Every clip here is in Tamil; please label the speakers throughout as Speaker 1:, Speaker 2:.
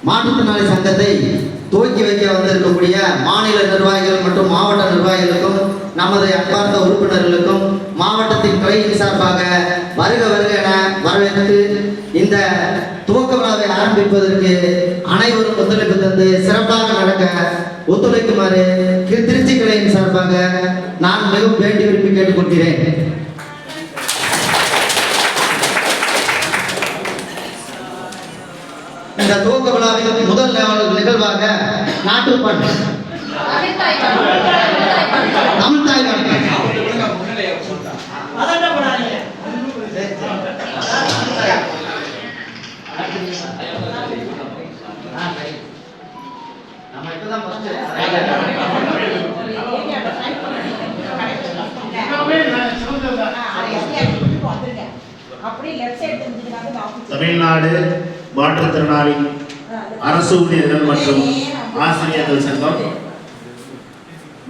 Speaker 1: மாற்றுத்திறனாளி சங்கத்தை துவக்கி வைக்க வந்திருக்கக்கூடிய மாநில நிர்வாகிகள் மற்றும் மாவட்ட நிர்வாகிகளுக்கும் நமது அன்பார்ந்த உறுப்பினர்களுக்கும் மாவட்டத்தின் கிளையின் சார்பாக வருக வருக என வரவேற்று இந்த துவக்க விழாவை ஆரம்பிப்பதற்கு அனைவரும் ஒத்துழைப்பு தந்து சிறப்பாக நடக்க ஒத்துழைக்குமாறு திருச்சி கிளையின் சார்பாக நான் மிகவும் வேண்டி விரும்பி கேட்டுக்கொள்கிறேன். இந்த துவக்க விழாவின் முதல் நிகழ்வாக நாட்டுப்பண் தமிழ்தாய்
Speaker 2: தமிழ்நாடு மாற்றுத்திறனாளி அரசு ஊழியர்கள் மற்றும் ஆசிரியர்கள் சங்கம்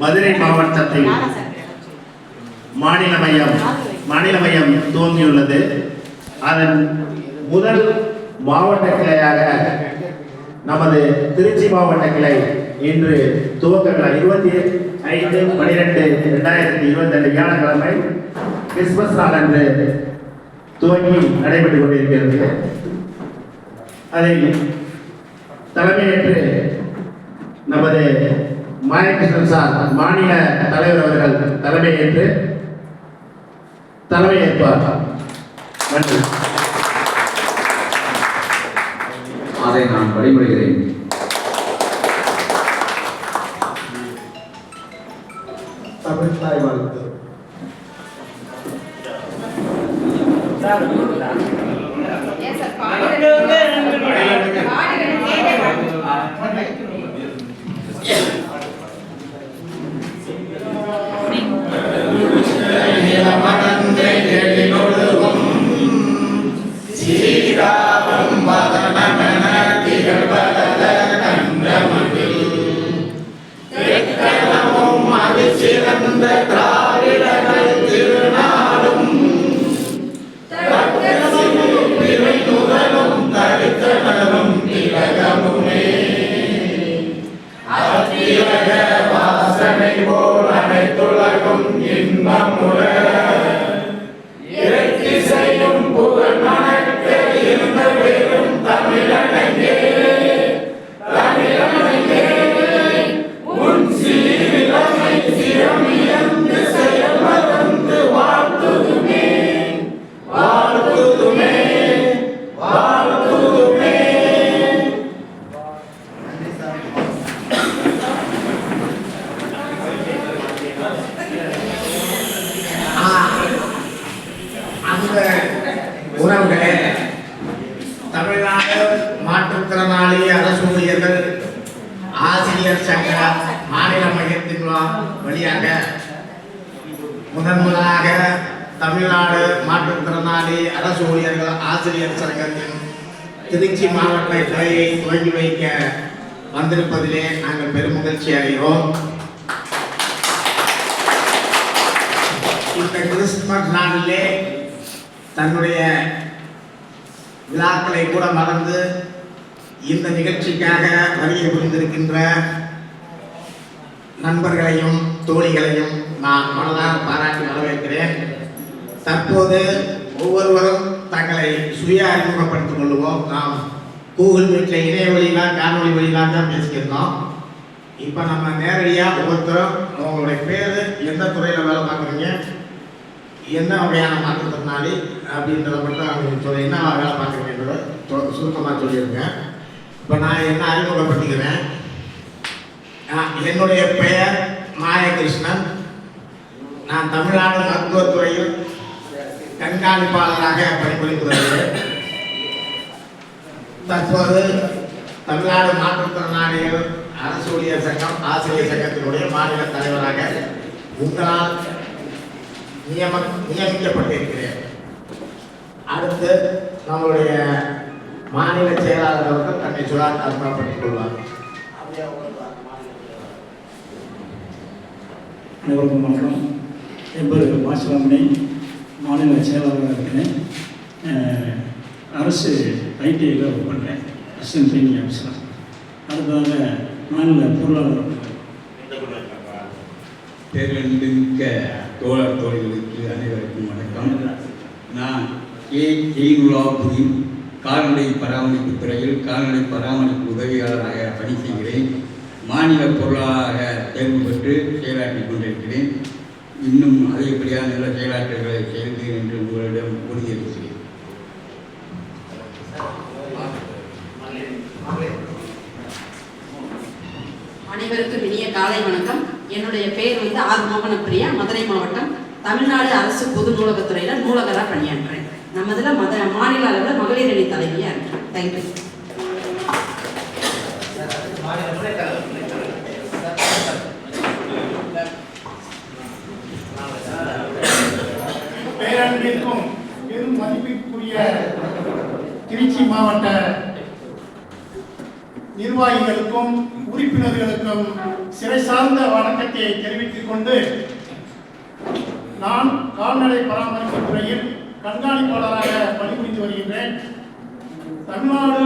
Speaker 2: மதுரை மாவட்டத்தில் மாநில மையம் துவங்கியுள்ளது. அதன் முதல் மாவட்ட கிளையாக நமது திருச்சி மாவட்ட கிளை இன்று துவக்கங்கள் 25/12/2022 வியாழக்கிழமை கிறிஸ்துமஸ் நாள் அன்று துவங்கி நடைபெற்றுக் கொண்டிருக்கிறது. அதை தலைமையேற்று நமது மாயகிருஷ்ணன் சார் மாநில தலைவர் அவர்கள் தலைமையேற்பார். நன்றி.
Speaker 3: அதை நான் வழிமொழிகிறேன்.
Speaker 4: தமிழ்தாய் வாழ்த்து.
Speaker 2: உறவுகளே, தமிழ்நாடு மாற்றுத்திறனாளி அரசு ஊழியர்கள் ஆசிரியர் சங்க மாநில மையத்தின் வழியாக முதன்முதலாக தமிழ்நாடு மாற்றுத்திறனாளி அரசு ஊழியர்கள் ஆசிரியர் சங்கத்தின் திருச்சி மாவட்ட கிளையை துவங்கி வைக்க வந்திருப்பதிலே நாங்கள் பெருமகிழ்ச்சி அடைகிறோம். இந்த கிறிஸ்துமஸ் நாளிலே தன்னுடைய விழாக்களை கூட மறந்து இந்த நிகழ்ச்சிக்காக வருகை புரிந்திருக்கின்ற நண்பர்களையும் தோழிகளையும் நான் மனதார பாராட்டி வரவேற்கிறேன். தற்போது ஒவ்வொருவரும் தங்களை சுய அறிமுகப்படுத்திக் கொள்வோம். நாம் கூகுள் மீட்டில் இணைய வழியிலாம் காணொலி வழியிலாம் தான் பேசிக்கிறோம். இப்போ நம்ம நேரடியாக ஒவ்வொருத்தரும் அவங்களுடைய பேர், எந்த துறையில் வேலை பார்க்குறீங்க, என்ன வகையான மாற்றுத்திறனாளி அப்படின்றத மட்டும் அவங்க சொல்ல, என்ன வேலை பார்க்குறீங்கன்றத சுருக்கமாக சொல்லியிருங்க. இப்போ நான் என்ன அறிமுகப்படுத்திக்கிறேன். என்னுடைய பெயர் மாயகிருஷ்ணன். நான் தமிழ்நாடு மருத்துவத்துறையில் கண்காணிப்பாளராக பணிபுரிந்து வருகிறேன். தற்போது தமிழ்நாடு மாற்றுத்திறனாளிகள் அரசு ஊழியர் சங்கம் ஆசிரியர் சங்கத்தினுடைய மாநில தலைவராக உங்களால் நியமிக்கப்பட்டிருக்கிறேன். அடுத்து நம்மளுடைய மாநில செயலாளர் அவர்கள் தன்னை சுழார் அறிமுகப்படுத்திக் கொள்வார்.
Speaker 5: அனைவருக்கும் வணக்கம். என் பேர் மாசிலாமணி, மாநில செயலாளராக இருக்கிறேன். அரசு ஐடிஐயில் ஒர்க் பண்ணுறேன். Assistant training officer. அடுத்ததாக மாநில பொருளாளர்.
Speaker 6: தேர்ந்தெடுக்க தோழர் தோழிகளுக்கு அனைவருக்கும் வணக்கம். நான் ஜெயினுலாபுதீன் கால்நடை பராமரிப்பு துறையில் கால்நடை பராமரிப்பு உதவியாளராக பணி செய்கிறேன். மாநில பொருளாளராக தேர்வு பெற்று செயலாற்றிக் கொண்டிருக்கிறேன். இன்னும் அதிகப்படியான நல்ல செயலாற்றுகளை செய்கிறேன் என்று உங்களிடம் உறுதியளிக்கிறேன்.
Speaker 7: அனைவருக்கும் இனிய காலை வணக்கம். என்னுடைய பேர் ஆர் மோகனப்பிரியா, மதுரை மாவட்டம், தமிழ்நாடு அரசு பொது நூலகத்துறையில் நூலகராக பணியாற்றுறேன். நம்ம இதில் மாநில அளவில் மகளிர் அணி தலைவியாக இருக்கேன். தேங்க்யூ.
Speaker 8: பேரன்பிற்கும் பெரும் மதிப்பிற்குரிய திருச்சி மாவட்ட நிர்வாகிகளுக்கும் உறுப்பினர்களுக்கும் சிறை சார்ந்த வணக்கத்தை தெரிவித்துக் கொண்டு, நான் கால்நடை பராமரிப்பு துறையில் கண்காணிப்பாளராக பணிபுரிந்து வருகின்றேன். தமிழ்நாடு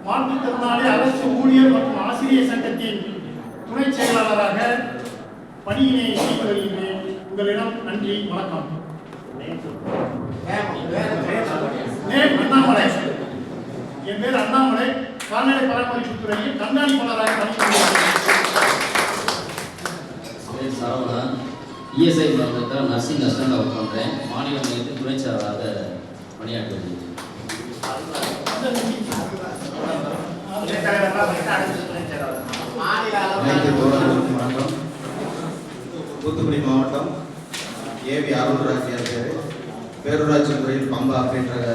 Speaker 8: மாற்றுத்திறனாளி அரசு ஊழியர் மற்றும் ஆசிரியர் சங்கத்தின் துணை செயலாளராக பணியினை செய்து வருகின்றேன். உங்களிடம் நன்றி, வணக்கம். அண்ணாமலை, என் பேர் அண்ணாமலை, கால்நடை பராமரிப்பு துறையில் கண்காணிப்பாளராக பணிபுரிகிறேன்.
Speaker 9: சரவணன், இஎஸ்ஐ மருந்தத்தில் நர்சிங் அசிஸ்டண்டாக ஒர்க் பண்ணுறேன். மாநில மையத்தில் துணை செயலாளராக பணியாற்றி வருகிறேன்.
Speaker 1: அனைத்து தோழர்களுக்கும் வணக்கம். தூத்துக்குடி மாவட்டம் ஏவி அருள்ராஜியார் பேர், பேரூராட்சி துறையில் பம்பா ஆப்ரேட்டராக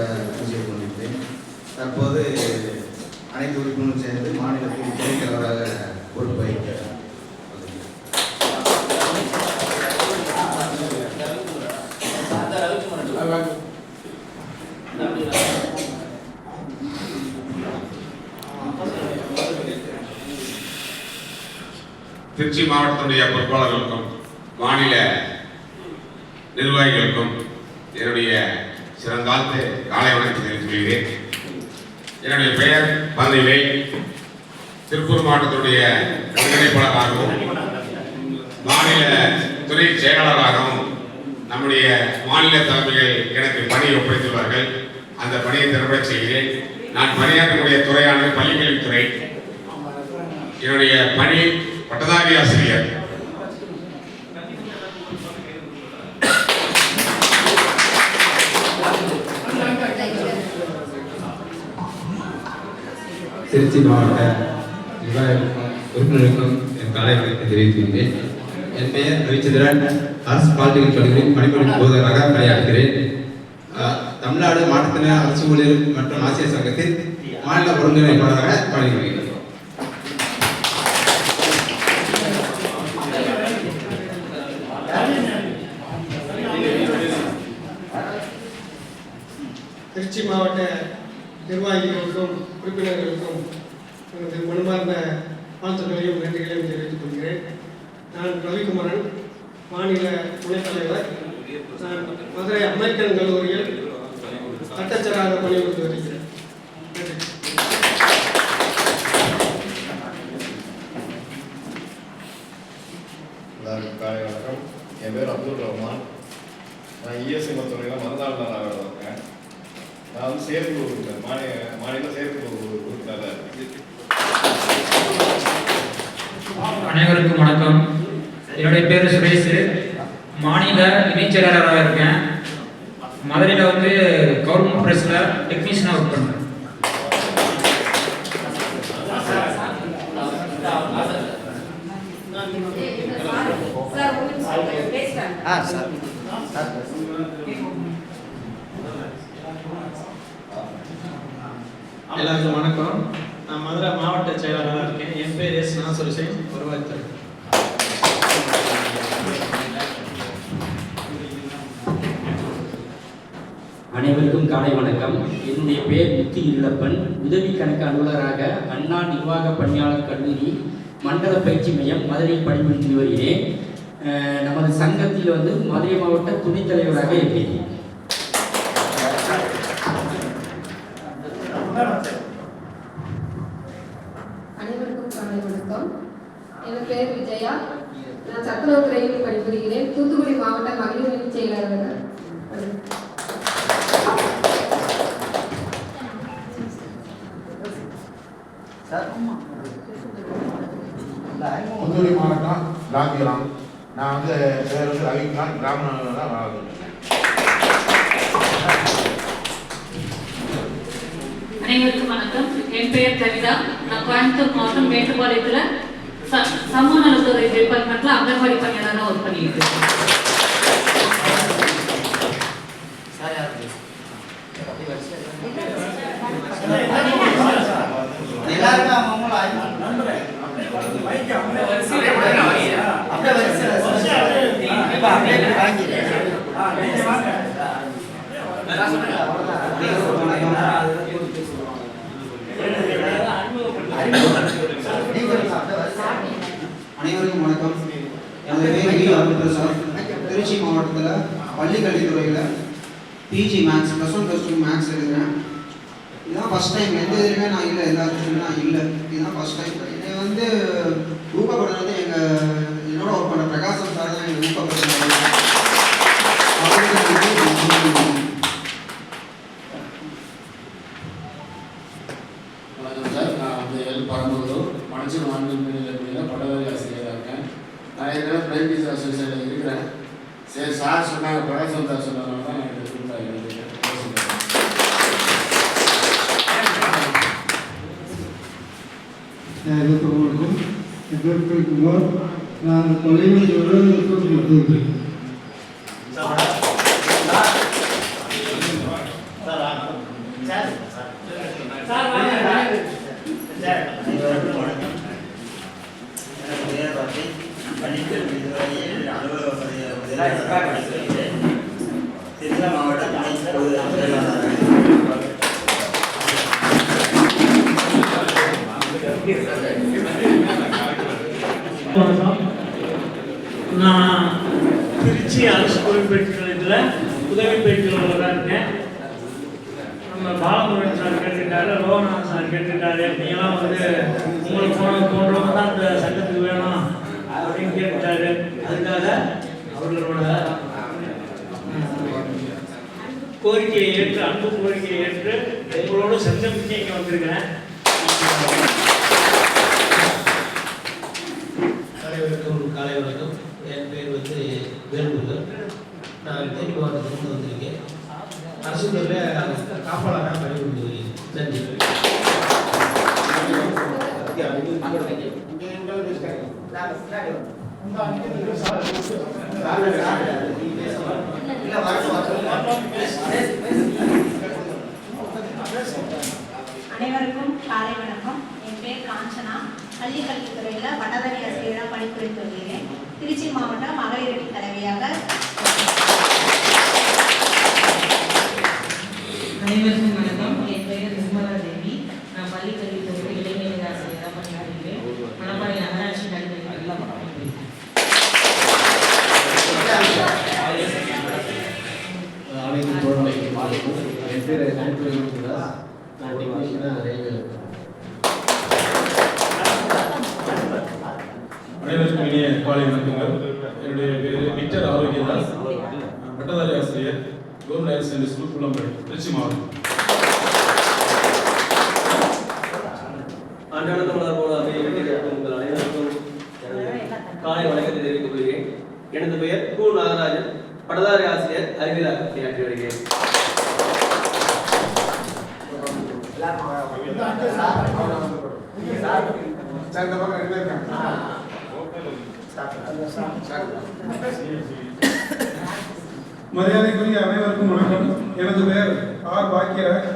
Speaker 1: செய்து கொண்டிருக்கிறேன். தற்போது அனைத்து உறுப்பினரும் சேர்ந்து மாநிலத்தில் துணைத் தலைவராக பொறுப்பு வகிக்கிறேன்.
Speaker 10: திருச்சி மாவட்டத்துடைய பொறுப்பாளர்களுக்கும் மாநில நிர்வாகிகளுக்கும் என்னுடைய சிறந்தாழ்த்து காலை வணக்கத்தை தெரிவித்துக் கொள்கிறேன். என்னுடைய பெயர் பதவியை திருப்பூர் மாவட்டத்துடைய ஒருங்கிணைப்பாளராகவும் மாநில துணை செயலாளராகவும் நம்முடைய மாநில தலைமைகள் எனக்கு பணியை ஒப்படைத்துள்ளார்கள். அந்த பணியை திறம்பட செய்கிறேன். நான் பணியாற்றக்கூடிய துறையானது பள்ளிக்கல்வித்துறை. என்னுடைய பணி பட்டதாரி ஆசிரியர்.
Speaker 11: திருச்சி மாவட்ட நிர்வாகிகளுக்கும் உறுப்பினர்களுக்கும் என் காலை வணக்கத்தை தெரிவித்துள்ளேன். என் பெயர் ரவிச்சந்திரன், அரசு பாலிடெக்னிக் கல்லூரியில் பணிபுரியும் போதராக பணியாற்றுகிறேன். தமிழ்நாடு மாற்றுத்திறனாளி அரசு ஊழியர் மற்றும் ஆசிரியர் சங்கத்தில் மாநில ஒருங்கிணைப்பாளராக பணிபுரிகிறேன்.
Speaker 8: திருச்சி மாவட்ட நிர்வாகிகளுக்கும் உறுப்பினர்களுக்கும் எனது மனமார்ந்த வாழ்த்துக்களையும் நன்றிகளையும் தெரிவித்துக் கொள்கிறேன். நான் ரவிக்குமரன், மாநில துணைத் தலைவர். நான் மதுரை அமெரிக்கன் கல்லூரியில் தட்டச்சராக பணிபுரிந்து வருகிறேன்.
Speaker 12: எல்லாருக்கும் காலை வணக்கம். என் பேர் அப்துல் ரஹ்மான். நான் இஎஸ்ஐ மருத்துவமனையில் மருந்தாளராக இருக்கேன். நான் செயற்குழு உறுப்பினர், மாநில செயற்குழு உறுப்பினராக இருக்கேன்.
Speaker 13: அனைவருக்கும் வணக்கம். என்னுடைய பேர் சுரேஷ், மாநில இணைச் செயலாளராக இருக்கேன். மதுரையில் கவர்மெண்ட் ப்ரெஸ்ஸில் டெக்னீஷியனாக ஒர்க் பண்ணுறேன்.
Speaker 14: எல்லாருக்கும் வணக்கம். நான் மதுரை மாவட்ட செயலாளராக இருக்கேன். என் பேர் எஸ் நாசர் ஹுசைன், வருவாய்த்துறை.
Speaker 9: அனைவருக்கும் காலை வணக்கம். என்னுடைய பேர் முத்து இல்லப்பன், உதவி கணக்கு அலுவலராக அண்ணா நிர்வாக பணியாளர் கல்லூரி மண்டல பயிற்சி மையம் மதுரையில் பணிபுரிந்து வருகிறேன். நமது சங்கத்தில் மதுரை மாவட்ட துணைத் தலைவராக இருக்கிறேன்.
Speaker 15: அனைவருக்கும் காலை வணக்கம். என் பெயர் விஜயா. நான் சத்துணவுத்துறையில் பணிபுரிகிறேன். தூத்துக்குடி மாவட்ட மகளிர் அணி செயலாளர்.
Speaker 16: தூத்துக்குடி மாவட்டம் ராஜகிராம். நான் வந்து பேர் வந்து ரவிக்குமார், பிராமணன் தான் வாழ்கிறேன்.
Speaker 17: அனைவருக்கும் வணக்கம். என் பெயர் கவிதா. நான் கோயம்புத்தூர் மாவட்டம் மேட்டுப்பாளையத்தில் சமூக நலத்துறை டிபார்ட்மெண்ட்ல அங்கன்வாடி பணியாளராக ஒர்க் பண்ணிட்டு இருக்கேன்.
Speaker 18: அனைவருக்கும் வணக்கம். எனது பேர் வி அருண்பிரசாத். திருச்சி மாவட்டத்தில் பள்ளி கல்வித்துறையில் பிஜி மேக்ஸ் +1 +2 மேக்ஸ் எழுதுகிறேன். இதுதான் ஃபஸ்ட் டைம். எந்த இதுலையுமே நான் இல்லை, எல்லாத்துலையுமே நான் இல்லை. இதுதான் ஃபஸ்ட் டைம். என்னை வந்து ஊக்கப்படுறது என்னோட ஒர்க் பண்ண பிரகாசம் சார் தான் என்னை ஊக்கப்படுறது.
Speaker 19: வணக்கம் சார். நான் வந்து பரம்பூர் மனுஷன் வானிலை பட்டதாரி ஆசிரியராக இருக்கேன். நான் ஏற்கனவே பிரைம் டீச்சர் அசோசியேஷனில் இருக்கிறேன். சரி, சார் சொன்னாங்க, பிரகாசம் சார் சொன்னதுனால தான் எனக்கு கொடுத்தாங்க.
Speaker 4: வணக்கம். என் பேர் குமார். நான் பள்ளியில் இருக்கிறேன்.
Speaker 5: நான் திருச்சி அரசு பொறுப்பேற்றில் உதவி பயிற்சியாளராக இருக்கேன். நம்ம பாலமுருகன் சார் கேட்டுட்டாரு, ரோகநாதன் சார் கேட்டுட்டாரு, நீங்களாம் வந்து உங்களுக்கு போன்றவங்க தான் இந்த சங்கத்துக்கு வேணும் அப்படின்னு கேட்டுட்டாரு. அதுக்காக அவர்களோட கோரிக்கையை ஏற்று, அன்பு கோரிக்கையை ஏற்று உங்களோட சங்கமிக்க இங்கே வந்திருக்கிறேன்.
Speaker 20: அனைவருக்கும் காலை வணக்கம். என் பேர் வந்து வேல்முருகன். நான் தேனி மாவட்டத்திலிருந்து வந்திருக்கேன். அரசு துறையில் காப்பாளராக பணிபுரிகிறேன். நன்றி.
Speaker 21: அனைவருக்கும் காலை வணக்கம். என் பேர் காஞ்சனா. பள்ளி கல்வித்துறையில் பட்டதாரி ஆசிரியராக பணிபுரிந்து வருகிறேன். திருச்சி மாவட்டம் மகளிர் அணி தலைவியாக.
Speaker 22: அனைவருக்கும் வணக்கம். என் பெயர் நிர்மலா தேவி. நான் பள்ளி கல்வித்துறையில் இளைஞர் ஆசிரியராக பணியாற்றுகிறேன். மணப்பாறை நகராட்சி கல்வி
Speaker 20: என் பேர் நான் டெக்னீஷியனாக ரயில்வே.
Speaker 23: அனைவருக்கும் இனிய காலை வணக்கங்கள். என்னுடைய பேர் விக்டர் ஆரோக்கியதாஸ். பட்டதாரி ஆசிரியர், government higher secondary school, Pullambadi, Trichy மாவட்டம்.
Speaker 24: அன்றாட உங்கள் அனைவருக்கும் காலை வணக்கத்தை தெரிவித்துக் கொள்கிறேன். எனது பெயர் கு நாகராஜன். பட்டதாரி ஆசிரியர், அறிவியலாக பணியாற்றி வருகிறேன்.
Speaker 25: மரியாதைக்குரிய அனைவருக்கும் வணக்கம். எனது பெயர் ஆர் பாக்கியராஜ்.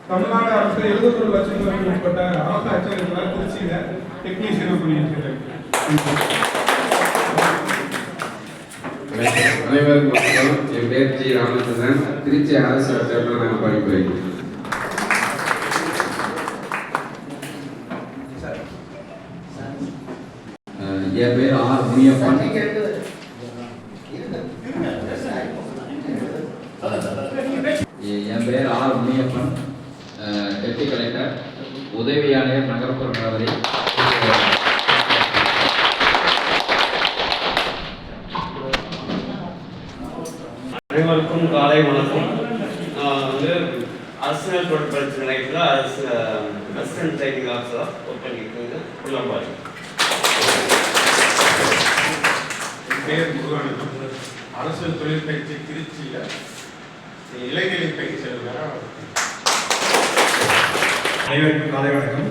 Speaker 25: தமிழ்நாடு அரசு 71 லட்சம் ரூபாய்க்கு உட்பட்ட அரசு அச்சகத்தில் திருச்சியில் டெக்னீஷியனாக பணியாற்றுகிறேன்.
Speaker 3: அனைவருக்கும் வணக்கம். என் பேர் ஜி ராமச்சந்திரன். திருச்சி அரசு அச்சகத்தில் நான் பணிபுரிகிறேன். என் பேர் ஆர் முனியப்பன். என் பேர் ஆர் முனியப்பன், டெப்டி கலெக்டர்,
Speaker 9: உதவி ஆணையர் நகர்ப்புற நலவரை
Speaker 1: அனைவருக்கும் காலை வணக்கம். நான் வந்து அரசியல் தொடர்பு நிலையத்தில் அசிஸ்டன்ட் ட்ரைனிங் ஆஃபீஸராக ஒர்க் பண்ணிட்டு புள்ளம்பாடி.
Speaker 25: என் பேர் முருகானந்தம். அரசியல் தொழில் பயிற்சி திருச்சியில் இளைஞரின் பயிற்சி செயலராக.
Speaker 2: அனைவருக்கும் காலை வணக்கம்.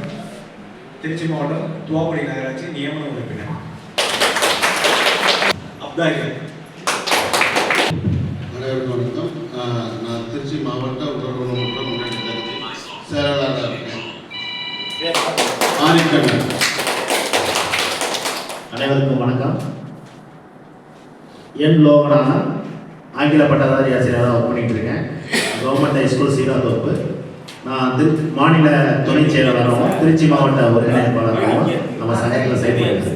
Speaker 2: திருச்சி மாவட்டம் துவாக்குடி நகராட்சி நியமன உறுப்பினர் அப்தாரி.
Speaker 19: அனைவருக்கும் வணக்கம். நான் திருச்சி மாவட்ட உடற்குழு மற்றும் முன்னேற்ற கட்சி செயலாளராக இருக்கேன். ஆதிக்கண்ணன்.
Speaker 6: அனைவருக்கும் வணக்கம். என் லோகநாதன், ஆங்கில பட்டதாரி ஆசிரியராக ஒர்க் பண்ணிட்டு இருக்கேன். Government high school Seerathoppu. நான் மாநில துணை செயலாளராகவும் திருச்சி மாவட்ட ஒருங்கிணைப்பாளராகவும் நம்ம சங்கத்தில் செயல்படுறேன்.